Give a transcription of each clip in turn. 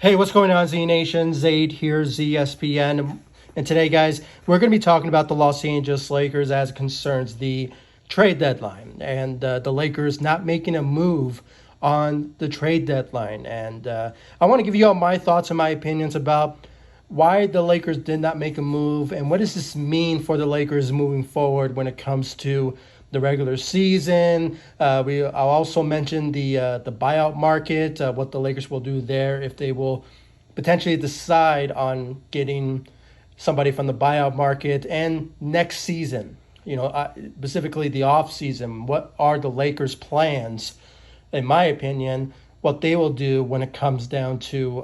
Hey, what's going on, Z Nation? Zaid here, ESPN. And today, guys, we're going to be talking about the Los Angeles Lakers as it concerns the trade deadline and the Lakers not making a move on the trade deadline. And I want to give you all my thoughts and my opinions about why the Lakers did not make a move and what does this mean for the Lakers moving forward when it comes to the regular season. I'll also mention the buyout market, what the Lakers will do there if they will potentially decide on getting somebody from the buyout market, and next season, specifically the offseason, what are the Lakers' plans, in my opinion, what they will do when it comes down to,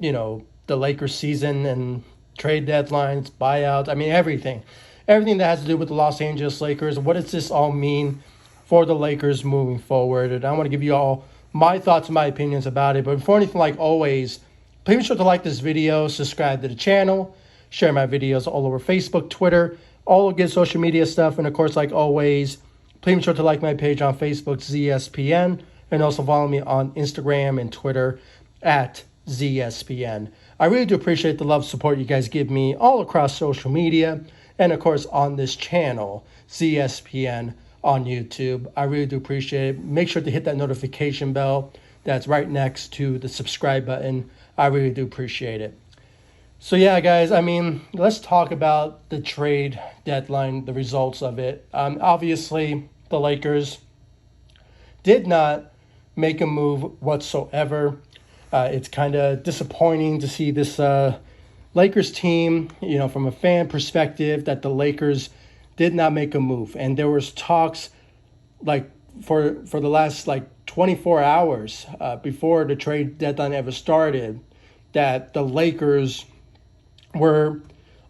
the Lakers season and trade deadlines, buyouts, everything that has to do with the Los Angeles Lakers. What does this all mean for the Lakers moving forward? And I want to give you all my thoughts and my opinions about it. But before anything, like always, please be sure to like this video, subscribe to the channel, share my videos all over Facebook, Twitter, all the good social media stuff. And of course, like always, please be sure to like my page on Facebook, ZSPN, and also follow me on Instagram and Twitter at ZSPN. I really do appreciate the love, support you guys give me all across social media. And, of course, on this channel, CSPN on YouTube. I really do appreciate it. Make sure to hit that notification bell that's right next to the subscribe button. I really do appreciate it. So, yeah, guys, let's talk about the trade deadline, the results of it. Obviously, the Lakers did not make a move whatsoever. It's kind of disappointing to see this Lakers team, from a fan perspective, that the Lakers did not make a move. And there was talks for the last 24 hours before the trade deadline ever started that the Lakers were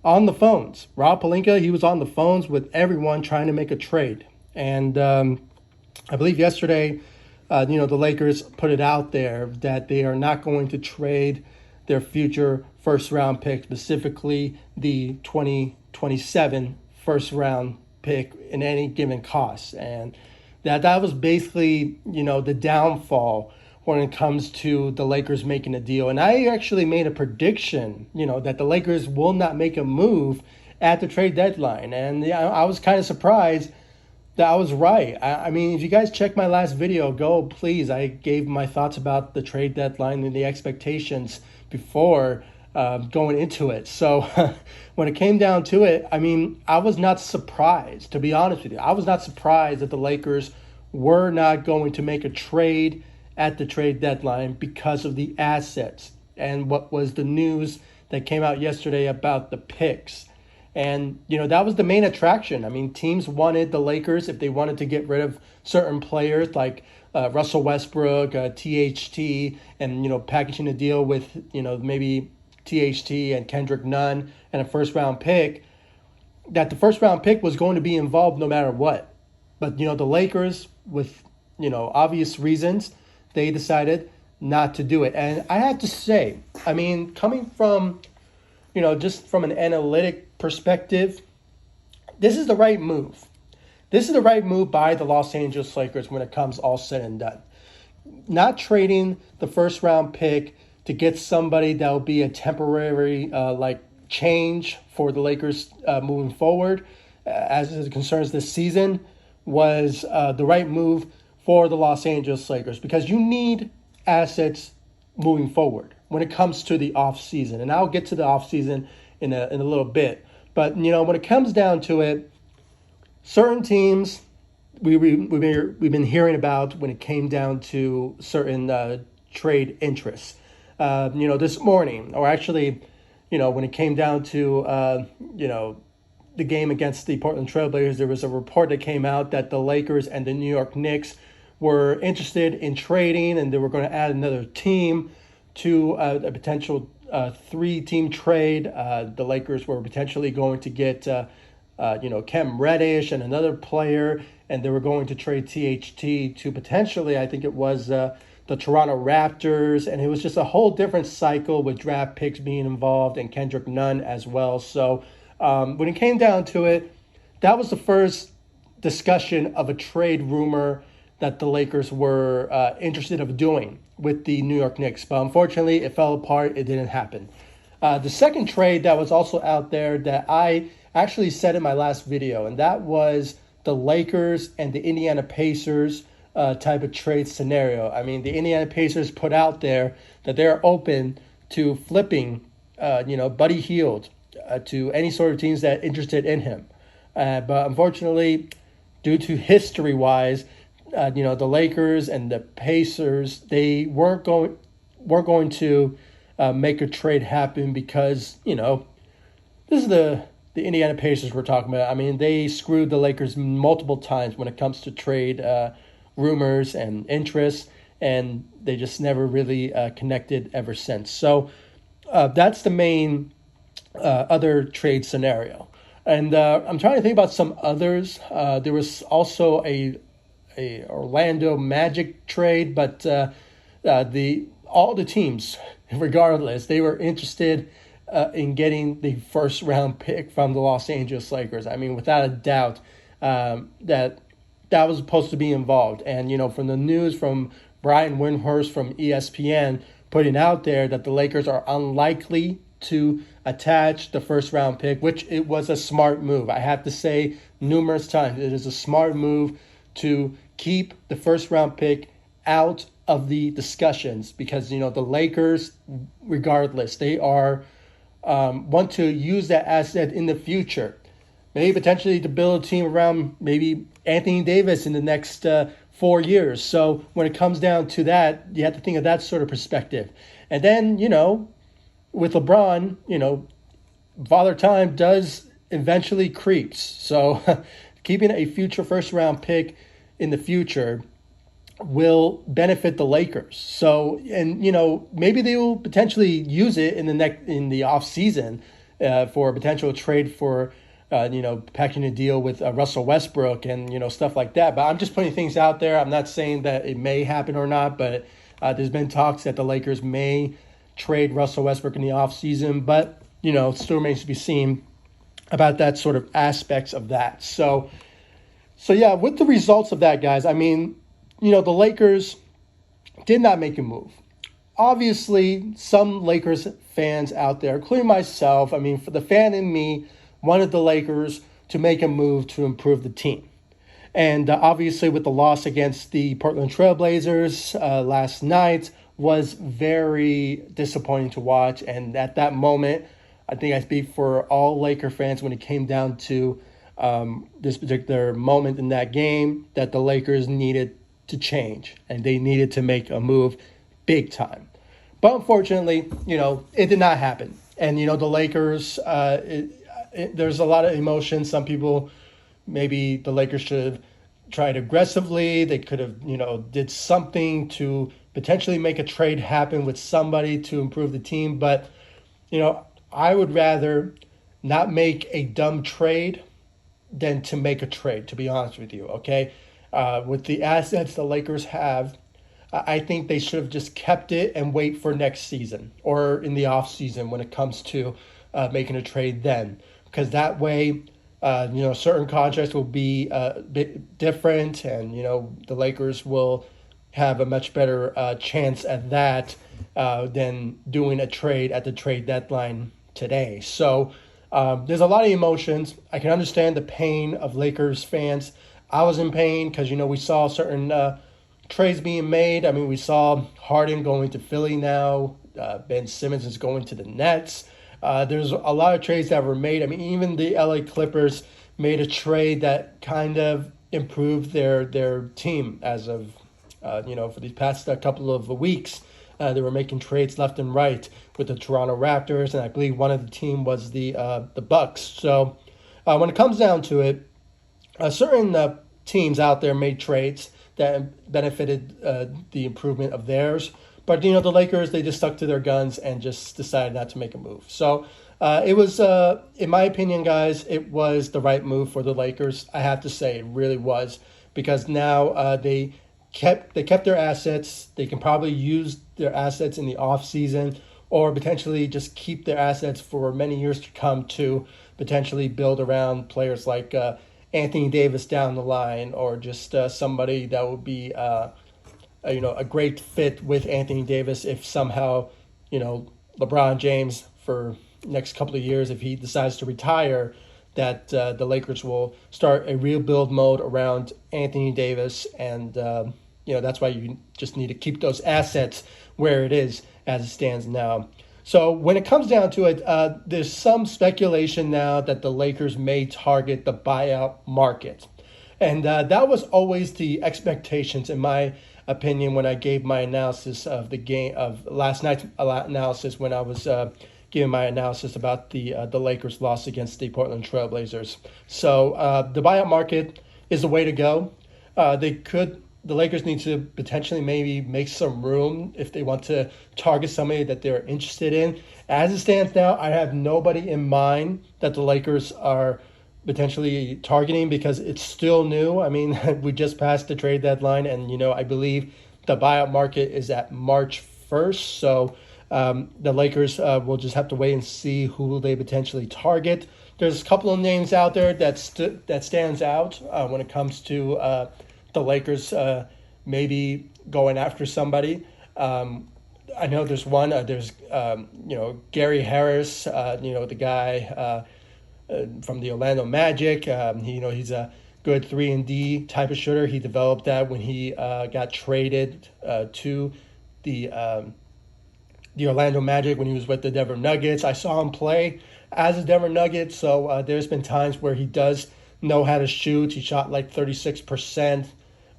on the phones. Rob Pelinka, he was on the phones with everyone trying to make a trade. And I believe yesterday, the Lakers put it out there that they are not going to trade their future first-round pick, specifically the 2027 first-round pick in any given cost. And that was basically, the downfall when it comes to the Lakers making a deal. And I actually made a prediction, that the Lakers will not make a move at the trade deadline. And I was kind of surprised that I was right. If you guys check my last video, go please. I gave my thoughts about the trade deadline and the expectations before going into it. So when it came down to it, I was not surprised, to be honest with you. I was not surprised that the Lakers were not going to make a trade at the trade deadline because of the assets and what was the news that came out yesterday about the picks. And, that was the main attraction. Teams wanted the Lakers, if they wanted to get rid of certain players like Russell Westbrook, THT, and, packaging a deal with, maybe THT and Kendrick Nunn and a first-round pick, that the first-round pick was going to be involved no matter what. But, the Lakers, with, obvious reasons, they decided not to do it. And I have to say, coming from, just from an analytic perspective, this is the right move. This is the right move by the Los Angeles Lakers when it comes all said and done. Not trading the first round pick to get somebody that will be a temporary change for the Lakers moving forward as it concerns this season was the right move for the Los Angeles Lakers, because you need assets moving forward when it comes to the offseason. And I'll get to the offseason in a little bit. But, when it comes down to it, certain teams we've been hearing about when it came down to certain trade interests. This morning, or actually, when it came down to, the game against the Portland Trailblazers, there was a report that came out that the Lakers and the New York Knicks were interested in trading, and they were going to add another team to a potential three-team trade. The Lakers were potentially going to get, Cam Reddish and another player, and they were going to trade THT to potentially, I think it was the Toronto Raptors, and it was just a whole different cycle with draft picks being involved and Kendrick Nunn as well. So when it came down to it, that was the first discussion of a trade rumor that the Lakers were interested of doing with the New York Knicks. But unfortunately, it fell apart. It didn't happen. The second trade that was also out there that I actually said in my last video, and that was the Lakers and the Indiana Pacers type of trade scenario. I mean, the Indiana Pacers put out there that they're open to flipping, Buddy Hield to any sort of teams that are interested in him. But unfortunately, due to history-wise, the Lakers and the Pacers, they weren't going to make a trade happen because, this is the Indiana Pacers we're talking about. I mean, they screwed the Lakers multiple times when it comes to trade rumors and interests, and they just never really connected ever since. So that's the main other trade scenario. And I'm trying to think about some others. There was also a Orlando Magic trade, but all the teams, regardless, they were interested in getting the first round pick from the Los Angeles Lakers. I mean, without a doubt, that was supposed to be involved. And, from the news from Brian Windhorst from ESPN putting out there that the Lakers are unlikely to attach the first round pick, which it was a smart move. I have to say numerous times, it is a smart move to keep the first round pick out of the discussions because, the Lakers, regardless, they are want to use that asset in the future. Maybe potentially to build a team around maybe Anthony Davis in the next 4 years. So when it comes down to that, you have to think of that sort of perspective. And then, with LeBron, Father Time does eventually creeps. So keeping a future first round pick in the future will benefit the Lakers. So, and maybe they will potentially use it in the offseason for a potential trade for packing a deal with Russell Westbrook and stuff like that. But I'm just putting things out there. I'm not saying that it may happen or not, but there's been talks that the Lakers may trade Russell Westbrook in the offseason, but it still remains to be seen about that sort of aspects of that. So yeah, with the results of that, guys, I mean, the Lakers did not make a move. Obviously, some Lakers fans out there, including myself, I mean, for the fan in me, wanted the Lakers to make a move to improve the team. And obviously, with the loss against the Portland Trailblazers last night was very disappointing to watch. And at that moment, I think I speak for all Laker fans when it came down to this particular moment in that game, that the Lakers needed to change and they needed to make a move big time. But unfortunately, it did not happen. And, the Lakers, there's a lot of emotion. Some people, maybe the Lakers should have tried aggressively. They could have, did something to potentially make a trade happen with somebody to improve the team. But, I would rather not make a dumb trade than to make a trade, to be honest with you, okay? With the assets the Lakers have, I think they should have just kept it and wait for next season or in the off season when it comes to making a trade then. Because that way, certain contracts will be a bit different and, the Lakers will have a much better chance at that than doing a trade at the trade deadline today. So there's a lot of emotions. I can understand the pain of Lakers fans. I was in pain because, we saw certain trades being made. I mean, we saw Harden going to Philly now. Ben Simmons is going to the Nets. There's a lot of trades that were made. I mean, even the LA Clippers made a trade that kind of improved their team as of, for these past couple of weeks. They were making trades left and right with the Toronto Raptors, and I believe one of the team was the Bucks. So when it comes down to it, certain teams out there made trades that benefited the improvement of theirs. But, the Lakers, they just stuck to their guns and just decided not to make a move. So it was, in my opinion, guys, it was the right move for the Lakers. I have to say it really was, because now they kept their assets. They can probably use their assets in the offseason or potentially just keep their assets for many years to come to potentially build around players like Anthony Davis down the line, or just somebody that would be a great fit with Anthony Davis if somehow LeBron James for next couple of years, if he decides to retire, that the Lakers will start a rebuild mode around Anthony Davis, and that's why you just need to keep those assets where it is as it stands now. So when it comes down to it, there's some speculation now that the Lakers may target the buyout market. And that was always the expectations, in my opinion, when I gave my analysis of the game of last night's analysis, when I was giving my analysis about the Lakers' loss against the Portland Trailblazers. So the buyout market is the way to go. The Lakers need to potentially maybe make some room if they want to target somebody that they're interested in. As it stands now, I have nobody in mind that the Lakers are potentially targeting because it's still new. I mean, we just passed the trade deadline, and I believe the buyout market is at March 1st. So the Lakers will just have to wait and see who they potentially target. There's a couple of names out there that stands out when it comes to the Lakers maybe going after somebody. I know there's one. There's Gary Harris. The guy from the Orlando Magic. He's a good 3-and-D type of shooter. He developed that when he got traded to the Orlando Magic when he was with the Denver Nuggets. I saw him play as a Denver Nugget, so there's been times where he does know how to shoot. He shot like 36%.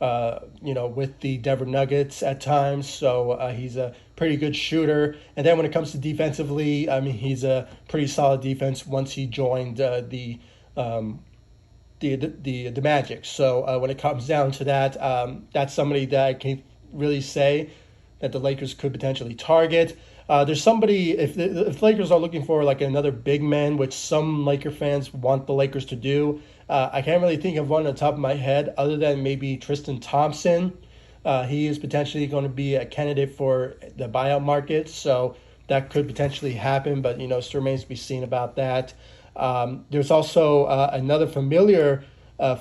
With the Denver Nuggets at times. So he's a pretty good shooter. And then when it comes to defensively, I mean, he's a pretty solid defense once he joined the Magic. So when it comes down to that, that's somebody that I can really say that the Lakers could potentially target. There's somebody, if the Lakers are looking for like another big man, which some Laker fans want the Lakers to do, I can't really think of one on the top of my head other than maybe Tristan Thompson. He is potentially going to be a candidate for the buyout market, so that could potentially happen, but still remains to be seen about that. There's also another familiar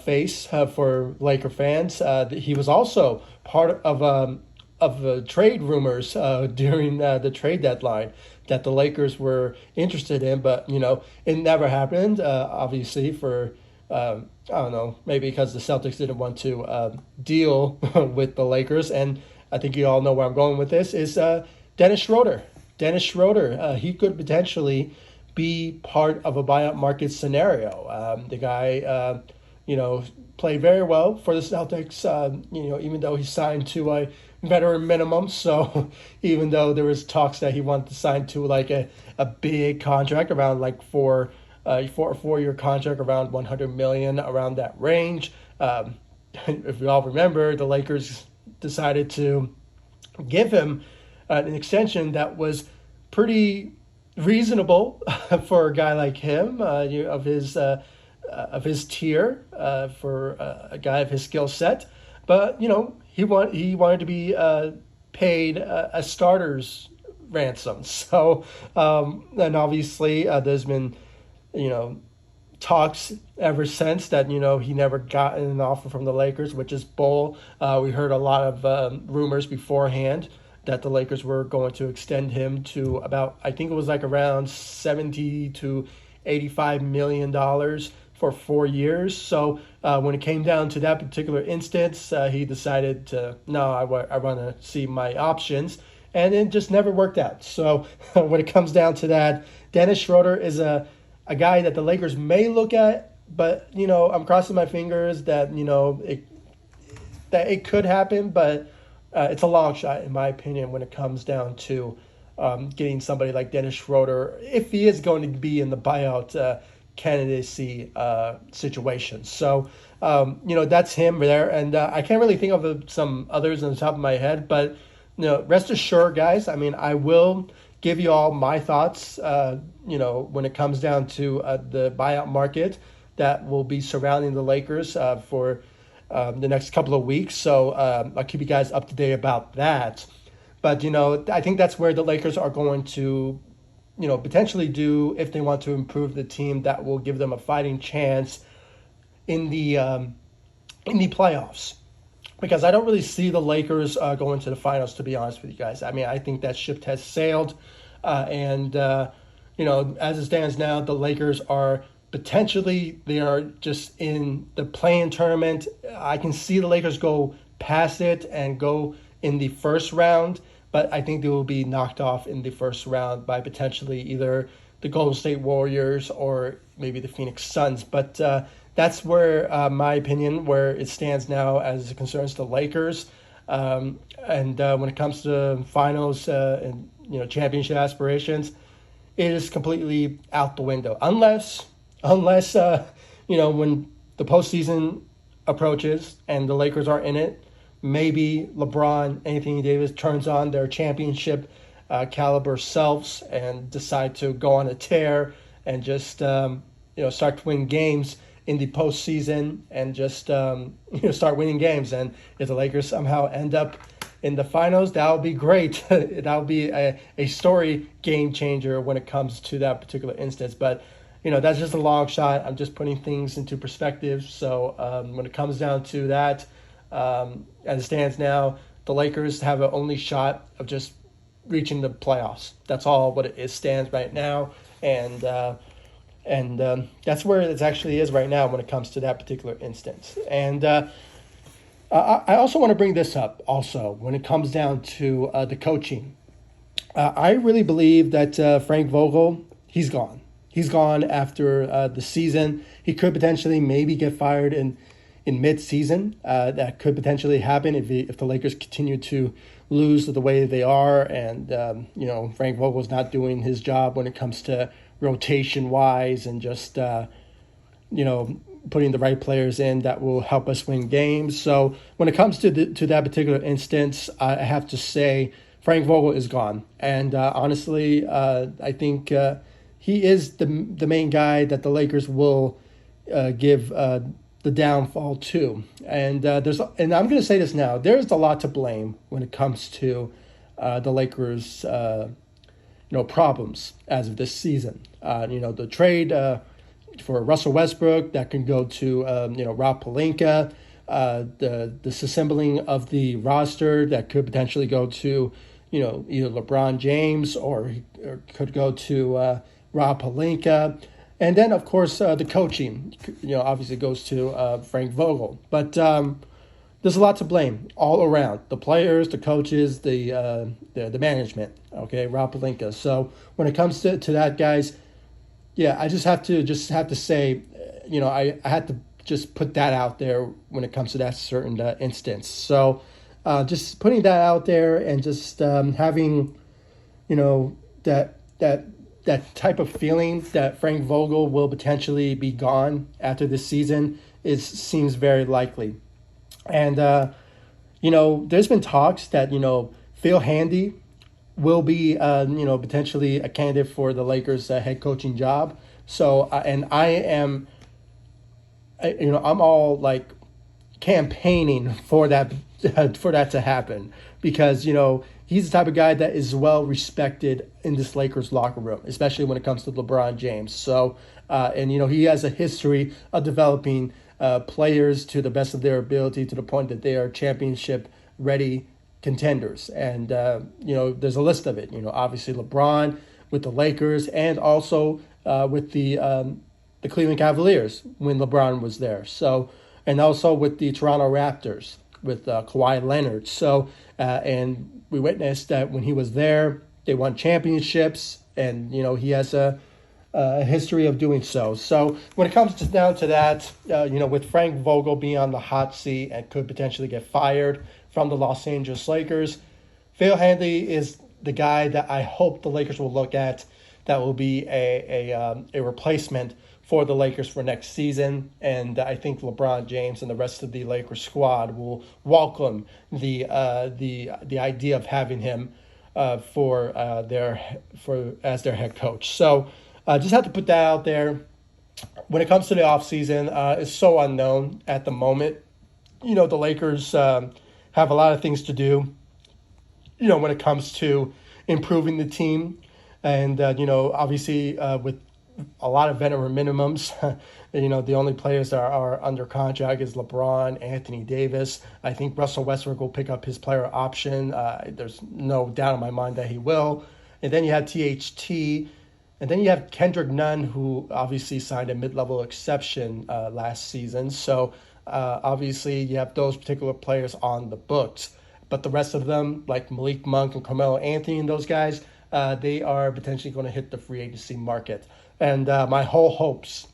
face for Laker fans. He was also part of trade rumors during the trade deadline that the Lakers were interested in, but it never happened. Obviously, for I don't know, maybe because the Celtics didn't want to deal with the Lakers, and I think you all know where I'm going with this. Is Dennis Schroeder? Dennis Schroeder, he could potentially be part of a buyout market scenario. The guy, played very well for the Celtics. Even though he signed to a veteran minimum. So even though there was talks that he wanted to sign to like a big contract around like for a 4-year contract around $100 million, around that range. If we all remember, the Lakers decided to give him an extension that was pretty reasonable for a guy like him, of his tier, for a guy of his skill set. But he wanted to be paid a starter's ransom. So and obviously there's been talks ever since that he never got an offer from the Lakers, which is bull. We heard a lot of rumors beforehand that the Lakers were going to extend him to about, I think it was like around $70 to $85 million for 4 years. So when it came down to that particular instance, he decided to, no, I want to see my options. And it just never worked out. So when it comes down to that, Dennis Schroeder is a guy that the Lakers may look at, but, I'm crossing my fingers that, it could happen, but it's a long shot, in my opinion, when it comes down to getting somebody like Dennis Schroeder, if he is going to be in the buyout candidacy situation. So, that's him there. And I can't really think of some others on the top of my head, but, rest assured, guys, I mean, I will give you all my thoughts, when it comes down to the buyout market that will be surrounding the Lakers for the next couple of weeks. So I'll keep you guys up to date about that. But, I think that's where the Lakers are going to, potentially do, if they want to improve the team, that will give them a fighting chance in the playoffs, because I don't really see the Lakers going to the finals, to be honest with you guys. I mean, I think that ship has sailed. And as it stands now, the Lakers are they are just in the play-in tournament. I can see the Lakers go past it and go in the first round, but I think they will be knocked off in the first round by potentially either the Golden State Warriors or maybe the Phoenix Suns. But that's where my opinion, where it stands now as it concerns the Lakers. And when it comes to finals and championship aspirations, it is completely out the window. Unless when the postseason approaches and the Lakers are in it, maybe LeBron, Anthony Davis turns on their championship caliber selves and decide to go on a tear and just start to win games in the postseason and just start winning games. And if the Lakers somehow end up in the finals, that would be great. That would be a story game changer when it comes to that particular instance. But that's just a long shot. I'm just putting things into perspective. So when it comes down to that, as it stands now, the Lakers have an only shot of just reaching the playoffs. That's all what it stands right now. And that's where it actually is right now when it comes to that particular instance. And I also want to bring this up also when it comes down to the coaching. I really believe that Frank Vogel, he's gone. He's gone after the season. He could potentially maybe get fired in mid-season. That could potentially happen if the Lakers continue to lose the way they are. And, Frank Vogel's not doing his job when it comes to rotation-wise and just, putting the right players in that will help us win games. So when it comes to that particular instance, I have to say Frank Vogel is gone. And honestly, I think he is the main guy that the Lakers will give the downfall to. And and I'm going to say this now, there's a lot to blame when it comes to the Lakers' problems as of this season. The trade for Russell Westbrook that can go to Rob Pelinka, the disassembling of the roster that could potentially go to either LeBron James or could go to Rob Pelinka. And then, of course, the coaching, obviously goes to Frank Vogel. But there's a lot to blame all around. The players, the coaches, the management, okay, Rob Pelinka. So when it comes to that, guys, yeah, I just have to say, I had to just put that out there when it comes to that certain instance. So just putting that out there and just having, that type of feeling that Frank Vogel will potentially be gone after this season seems very likely. And, there's been talks that, Phil Handy will be, potentially a candidate for the Lakers head coaching job. So, and I am, I'm all like campaigning for that to happen because, he's the type of guy that is well respected in this Lakers locker room, especially when it comes to LeBron James. So, he has a history of developing players to the best of their ability to the point that they are championship ready contenders. And, there's a list of it, obviously LeBron with the Lakers and also with the Cleveland Cavaliers when LeBron was there. So, and also with the Toronto Raptors with Kawhi Leonard. So, and we witnessed that when he was there, they won championships and, he has a history of doing so. So when it comes down to that, with Frank Vogel being on the hot seat and could potentially get fired from the Los Angeles Lakers, Phil Handy is the guy that I hope the Lakers will look at that will be a replacement for the Lakers for next season. And I think LeBron James and the rest of the Lakers squad will welcome the idea of having him as their head coach. So just have to put that out there. When it comes to the offseason, it's so unknown at the moment. The Lakers have a lot of things to do, when it comes to improving the team. And, obviously with a lot of veteran minimums. The only players that are under contract is LeBron, Anthony Davis. I think Russell Westbrook will pick up his player option. There's no doubt in my mind that he will. And then you have THT. And then you have Kendrick Nunn, who obviously signed a mid-level exception last season. So obviously you have those particular players on the books. But the rest of them, like Malik Monk and Carmelo Anthony and those guys, they are potentially going to hit the free agency market. And my whole hopes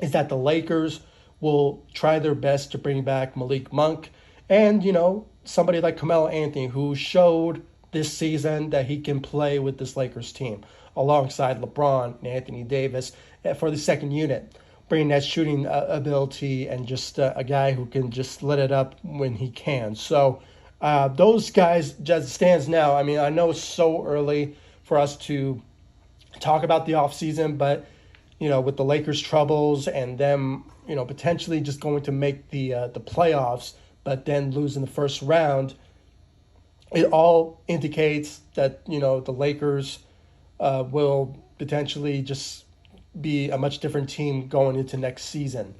is that the Lakers will try their best to bring back Malik Monk and, somebody like Carmelo Anthony, who showed this season that he can play with this Lakers team alongside LeBron and Anthony Davis for the second unit, bringing that shooting ability and just a guy who can just let it up when he can. So those guys, just stands now. I mean, I know it's so early for us to talk about the offseason, but, with the Lakers' troubles and them, potentially just going to make the playoffs, but then lose in the first round, it all indicates that, the Lakers will potentially just be a much different team going into next season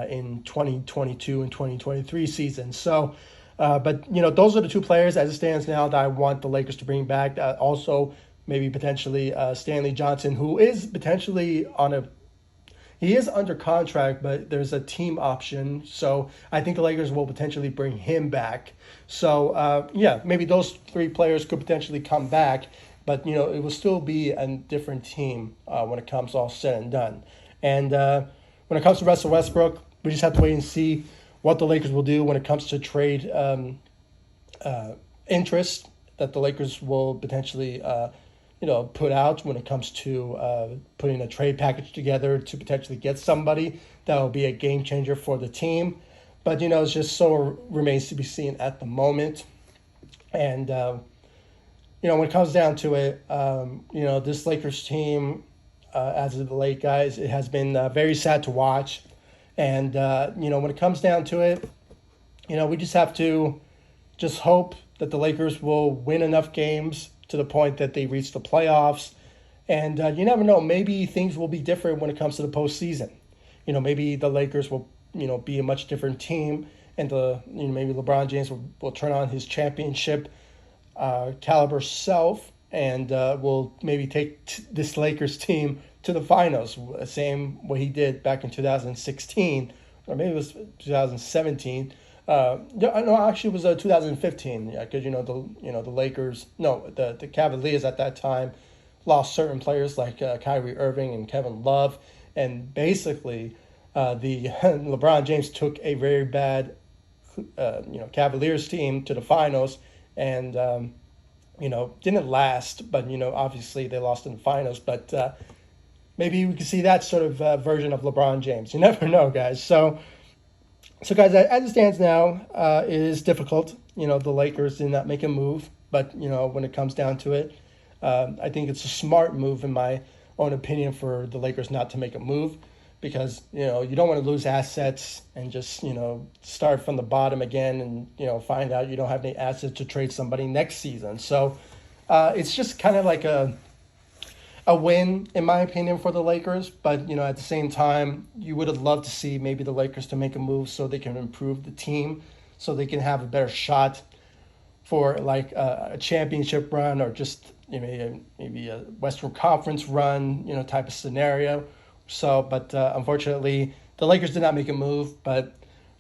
in 2022 and 2023 season. So, but, those are the two players as it stands now that I want the Lakers to bring back. Also, maybe potentially Stanley Johnson, who is potentially he is under contract, but there's a team option. So I think the Lakers will potentially bring him back. So, maybe those three players could potentially come back. But, it will still be a different team when it comes all said and done. And when it comes to Russell Westbrook, we just have to wait and see what the Lakers will do when it comes to trade interest that the Lakers will potentially put out when it comes to putting a trade package together to potentially get somebody that will be a game changer for the team. But, it's just so remains to be seen at the moment. And, when it comes down to it, this Lakers team, as of the late, guys, it has been very sad to watch. And, when it comes down to it, we just have to just hope that the Lakers will win enough games to the point that they reach the playoffs. And you never know, maybe things will be different when it comes to the postseason. Maybe the Lakers will, be a much different team. And maybe LeBron James will turn on his championship caliber self and will maybe take this Lakers team to the finals, same way he did back in 2016, or maybe it was 2017. No, actually, it was 2015. Yeah, because the Lakers, the Cavaliers at that time lost certain players like Kyrie Irving and Kevin Love, and basically, the LeBron James took a very bad, Cavaliers team to the finals. And, didn't last, but, obviously they lost in the finals. But maybe we can see that sort of version of LeBron James. You never know, guys. So guys, as it stands now, it is difficult. The Lakers did not make a move. But, when it comes down to it, I think it's a smart move, in my own opinion, for the Lakers not to make a move. Because, you don't want to lose assets and just, start from the bottom again and, find out you don't have any assets to trade somebody next season. So it's just kind of like a win, in my opinion, for the Lakers. But, at the same time, you would have loved to see maybe the Lakers to make a move so they can improve the team, so they can have a better shot for like a championship run or just maybe a Western Conference run, type of scenario. So, but unfortunately, the Lakers did not make a move. But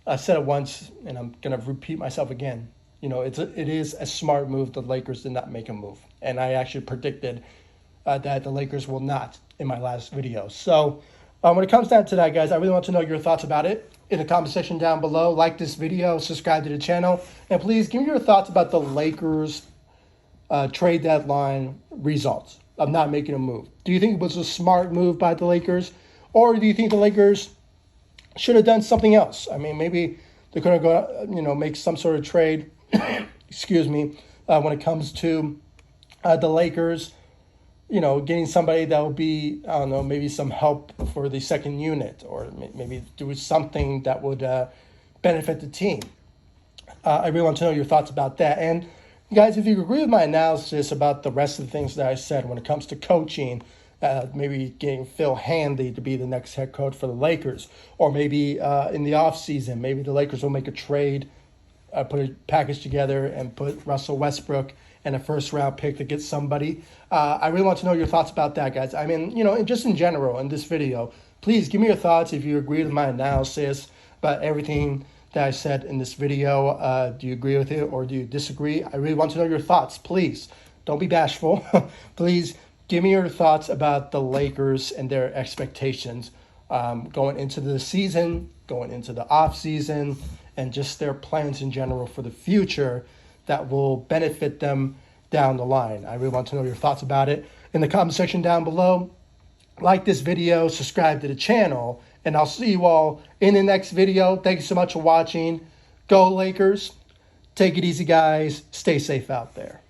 I said it once, and I'm going to repeat myself again. It is a smart move. The Lakers did not make a move. And I actually predicted that the Lakers will not in my last video. So when it comes down to that, guys, I really want to know your thoughts about it in the comment section down below. Like this video, subscribe to the channel, and please give me your thoughts about the Lakers trade deadline results of not making a move. Do you think it was a smart move by the Lakers, or do you think the Lakers should have done something else? I mean, maybe they're going to go, make some sort of trade, excuse me, when it comes to the Lakers, getting somebody that will be, I don't know, maybe some help for the second unit, or maybe do something that would benefit the team. I really want to know your thoughts about that. And guys, if you agree with my analysis about the rest of the things that I said when it comes to coaching, maybe getting Phil Hanley to be the next head coach for the Lakers, or maybe in the offseason, maybe the Lakers will make a trade, put a package together and put Russell Westbrook and a first-round pick to get somebody. I really want to know your thoughts about that, guys. I mean, just in general in this video, please give me your thoughts if you agree with my analysis about everything that I said in this video. Do you agree with it or do you disagree? I really want to know your thoughts. Please, don't be bashful. Please give me your thoughts about the Lakers and their expectations going into the season, going into the offseason, and just their plans in general for the future that will benefit them down the line. I really want to know your thoughts about it in the comment section down below. Like this video, subscribe to the channel, and I'll see you all in the next video. Thank you so much for watching. Go Lakers. Take it easy, guys. Stay safe out there.